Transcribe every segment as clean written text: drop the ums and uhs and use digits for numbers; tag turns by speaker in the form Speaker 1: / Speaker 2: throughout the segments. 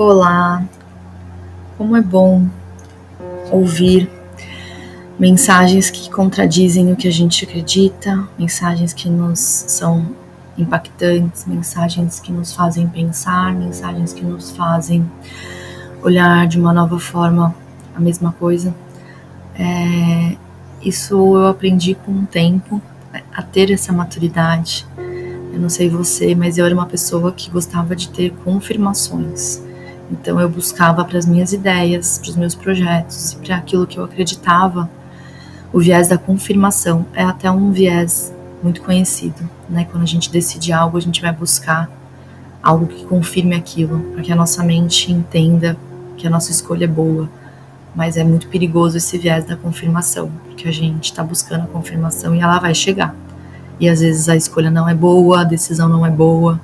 Speaker 1: Olá, como é bom ouvir mensagens que contradizem o que a gente acredita, mensagens que nos são impactantes, mensagens que nos fazem pensar, mensagens que nos fazem olhar de uma nova forma a mesma coisa. Isso eu aprendi com o tempo a ter essa maturidade. Eu não sei você, mas eu era uma pessoa que gostava de ter confirmações. Então eu buscava para as minhas ideias, para os meus projetos e para aquilo que eu acreditava. O viés da confirmação é até um viés muito conhecido, né? Quando a gente decide algo, a gente vai buscar algo que confirme aquilo, para que a nossa mente entenda que a nossa escolha é boa. Mas é muito perigoso esse viés da confirmação, porque a gente está buscando a confirmação e ela vai chegar. E às vezes a escolha não é boa, a decisão não é boa,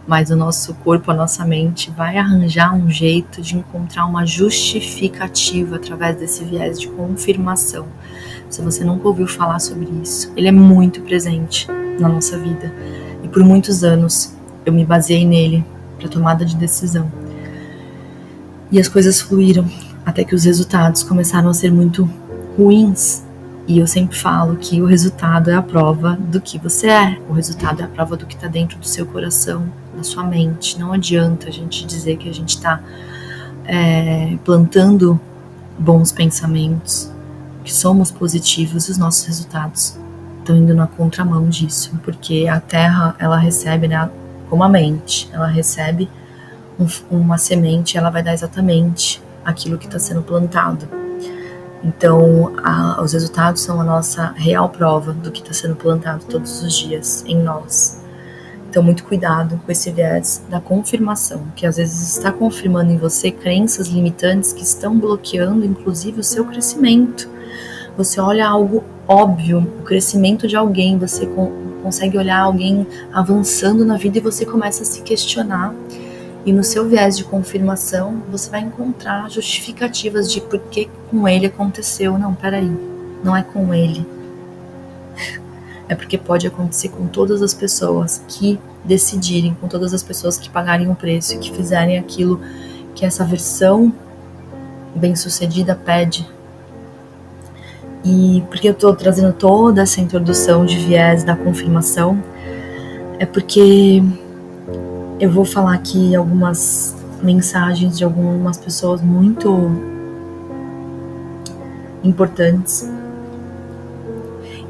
Speaker 1: mas o nosso corpo, a nossa mente vai arranjar um jeito de encontrar uma justificativa através desse viés de confirmação. Se você nunca ouviu falar sobre isso, ele é muito presente na nossa vida. E por muitos anos eu me baseei nele para tomada de decisão. E as coisas fluíram até que os resultados começaram a ser muito ruins. E eu sempre falo que o resultado é a prova do que você é. O resultado é a prova do que está dentro do seu coração, da sua mente. Não adianta a gente dizer que a gente está plantando bons pensamentos, que somos positivos, e os nossos resultados estão indo na contramão disso. Porque a terra, ela recebe, né, como a mente, ela recebe uma semente, ela vai dar exatamente aquilo que está sendo plantado. Então, os resultados são a nossa real prova do que está sendo plantado todos os dias em nós. Então, muito cuidado com esse viés da confirmação, que às vezes está confirmando em você crenças limitantes que estão bloqueando, inclusive, o seu crescimento. Você olha algo óbvio, o crescimento de alguém, você consegue olhar alguém avançando na vida e você começa a se questionar. E no seu viés de confirmação, você vai encontrar justificativas de por que com ele aconteceu. Não, peraí, não é com ele. É porque pode acontecer com todas as pessoas que decidirem, com todas as pessoas que pagarem o preço e que fizerem aquilo que essa versão bem-sucedida pede. E por que eu estou trazendo toda essa introdução de viés da confirmação? É porque eu vou falar aqui algumas mensagens de algumas pessoas muito importantes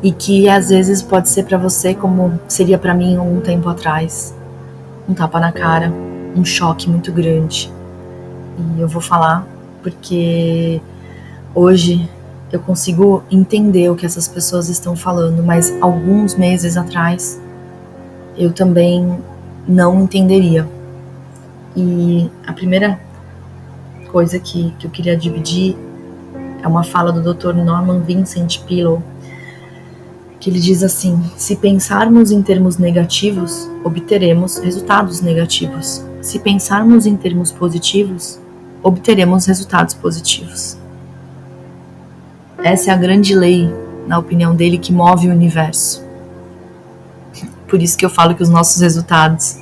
Speaker 1: e que às vezes pode ser para você como seria para mim um tempo atrás, um tapa na cara, um choque muito grande. E eu vou falar porque hoje eu consigo entender o que essas pessoas estão falando, mas alguns meses atrás eu também não entenderia. E a primeira coisa que eu queria dividir é uma fala do Dr. Norman Vincent Peale, que ele diz assim: se pensarmos em termos negativos, obteremos resultados negativos. Se pensarmos em termos positivos, obteremos resultados positivos. Essa é a grande lei, na opinião dele, que move o universo. Por isso que eu falo que os nossos resultados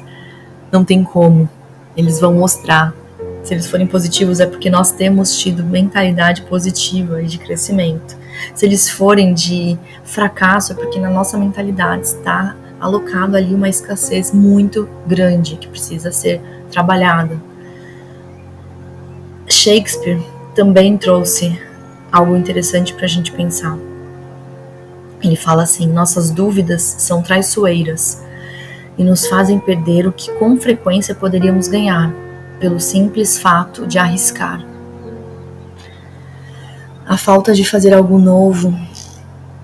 Speaker 1: não tem como, eles vão mostrar. Se eles forem positivos é porque nós temos tido mentalidade positiva e de crescimento. Se eles forem de fracasso é porque na nossa mentalidade está alocado ali uma escassez muito grande que precisa ser trabalhada. Shakespeare também trouxe algo interessante para a gente pensar. Ele fala assim: nossas dúvidas são traiçoeiras e nos fazem perder o que com frequência poderíamos ganhar, pelo simples fato de arriscar. A falta de fazer algo novo,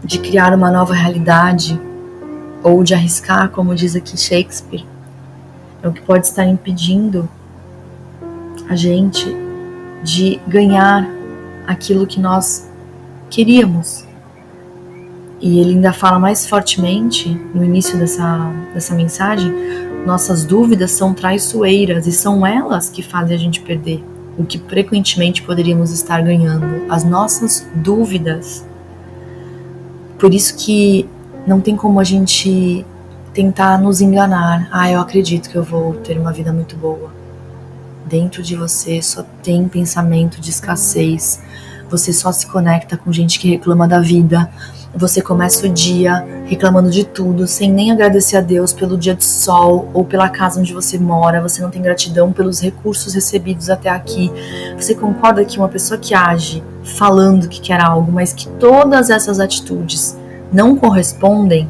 Speaker 1: de criar uma nova realidade, ou de arriscar, como diz aqui Shakespeare, é o que pode estar impedindo a gente de ganhar aquilo que nós queríamos. E ele ainda fala mais fortemente, no início dessa mensagem, nossas dúvidas são traiçoeiras e são elas que fazem a gente perder o que frequentemente poderíamos estar ganhando, as nossas dúvidas. Por isso que não tem como a gente tentar nos enganar. Eu acredito que eu vou ter uma vida muito boa. Dentro de você só tem pensamento de escassez. Você só se conecta com gente que reclama da vida. Você começa o dia reclamando de tudo, sem nem agradecer a Deus pelo dia de sol ou pela casa onde você mora. Você não tem gratidão pelos recursos recebidos até aqui. Você concorda que uma pessoa que age falando que quer algo, mas que todas essas atitudes não correspondem?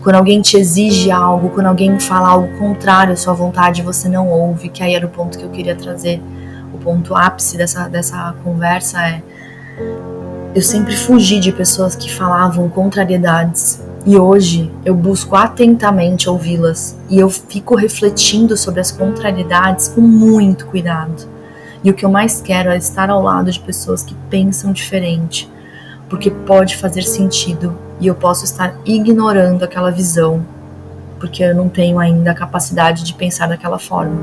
Speaker 1: Quando alguém te exige algo, quando alguém fala algo contrário à sua vontade, você não ouve, que aí era o ponto que eu queria trazer. O ponto ápice dessa conversa é: eu sempre fugi de pessoas que falavam contrariedades, e hoje eu busco atentamente ouvi-las, e eu fico refletindo sobre as contrariedades com muito cuidado. E o que eu mais quero é estar ao lado de pessoas que pensam diferente, porque pode fazer sentido, e eu posso estar ignorando aquela visão, porque eu não tenho ainda a capacidade de pensar daquela forma.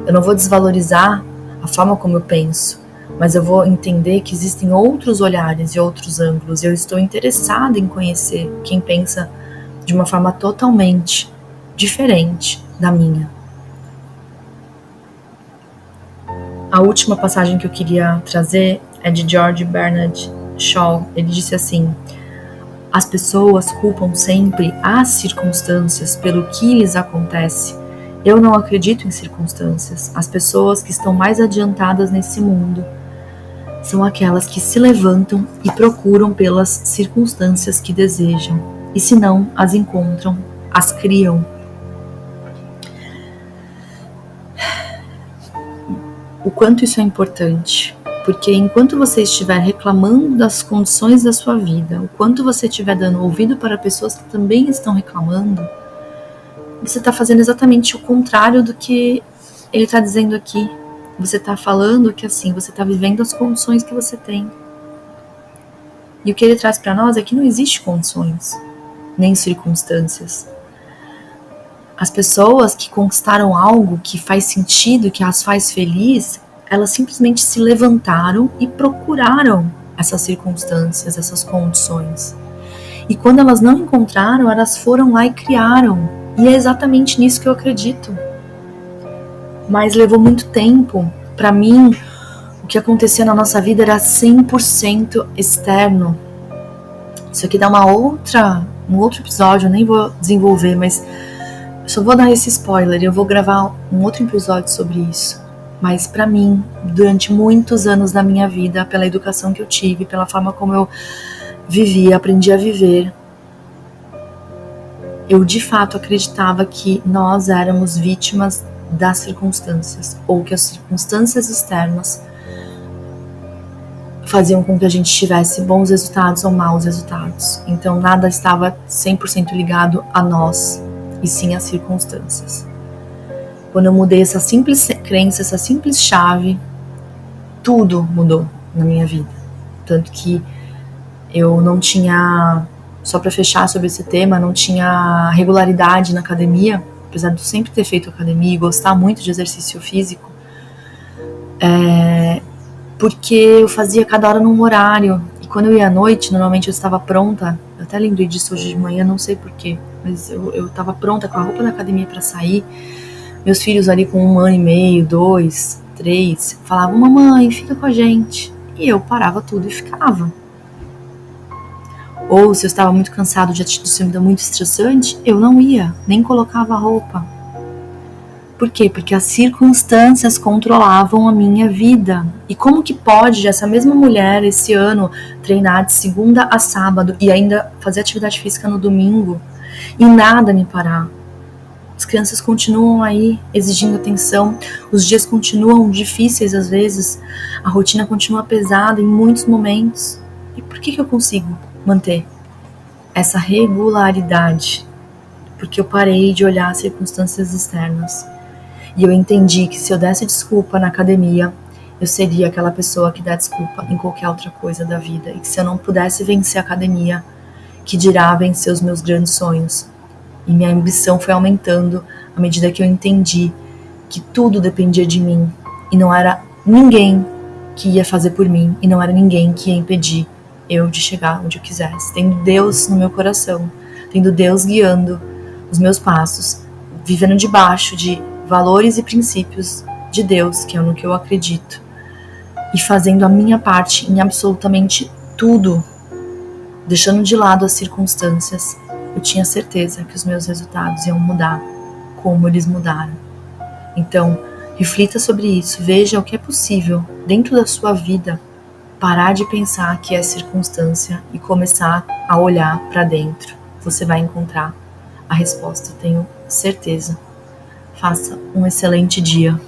Speaker 1: Eu não vou desvalorizar a forma como eu penso, mas eu vou entender que existem outros olhares e outros ângulos, e eu estou interessada em conhecer quem pensa de uma forma totalmente diferente da minha. A última passagem que eu queria trazer é de George Bernard Shaw. Ele disse assim: as pessoas culpam sempre as circunstâncias pelo que lhes acontece. Eu não acredito em circunstâncias. As pessoas que estão mais adiantadas nesse mundo são aquelas que se levantam e procuram pelas circunstâncias que desejam. E se não as encontram, as criam. O quanto isso é importante. Porque enquanto você estiver reclamando das condições da sua vida, o quanto você estiver dando ouvido para pessoas que também estão reclamando, você está fazendo exatamente o contrário do que ele está dizendo aqui. Você está falando que assim, você está vivendo as condições que você tem. E o que ele traz para nós é que não existe condições, nem circunstâncias. As pessoas que conquistaram algo que faz sentido, que as faz feliz, elas simplesmente se levantaram e procuraram essas circunstâncias, essas condições. E quando elas não encontraram, elas foram lá e criaram. E é exatamente nisso que eu acredito. Mas levou muito tempo. Para mim, o que acontecia na nossa vida era 100% externo. Isso aqui dá um outro episódio, eu nem vou desenvolver, mas só vou dar esse spoiler. Eu vou gravar um outro episódio sobre isso. Mas para mim, durante muitos anos da minha vida, pela educação que eu tive, pela forma como eu vivi, aprendi a viver, eu de fato acreditava que nós éramos vítimas das circunstâncias, ou que as circunstâncias externas faziam com que a gente tivesse bons resultados ou maus resultados. Então nada estava 100% ligado a nós, e sim às circunstâncias. Quando eu mudei essa simples crença, essa simples chave, tudo mudou na minha vida. Tanto que eu não tinha, só para fechar sobre esse tema, não tinha regularidade na academia, apesar de eu sempre ter feito academia e gostar muito de exercício físico, porque eu fazia cada hora num horário. E quando eu ia à noite, normalmente eu estava pronta, eu até lembrei disso hoje de manhã, não sei porquê, mas eu estava pronta com a roupa da academia para sair. Meus filhos ali com 1 ano e meio, 2, 3, falavam: mamãe, fica com a gente. E eu parava tudo e ficava. Ou se eu estava muito cansado de atitude muito estressante, eu não ia, nem colocava a roupa. Por quê? Porque as circunstâncias controlavam a minha vida. E como que pode essa mesma mulher esse ano treinar de segunda a sábado e ainda fazer atividade física no domingo e nada me parar? As crianças continuam aí exigindo atenção, os dias continuam difíceis às vezes, a rotina continua pesada em muitos momentos. E por que eu consigo manter essa regularidade? Porque eu parei de olhar as circunstâncias externas. E eu entendi que se eu desse desculpa na academia, eu seria aquela pessoa que dá desculpa em qualquer outra coisa da vida. E que se eu não pudesse vencer a academia, que dirá vencer os meus grandes sonhos. E minha ambição foi aumentando à medida que eu entendi que tudo dependia de mim. E não era ninguém que ia fazer por mim. E não era ninguém que ia impedir eu de chegar onde eu quisesse. Tendo Deus no meu coração. Tendo Deus guiando os meus passos. Vivendo debaixo de valores e princípios de Deus, que é no que eu acredito, e fazendo a minha parte em absolutamente tudo, deixando de lado as circunstâncias, eu tinha certeza que os meus resultados iam mudar, como eles mudaram. Então, reflita sobre isso, veja o que é possível dentro da sua vida, parar de pensar que é circunstância e começar a olhar para dentro. Você vai encontrar a resposta, tenho certeza. Faça um excelente dia.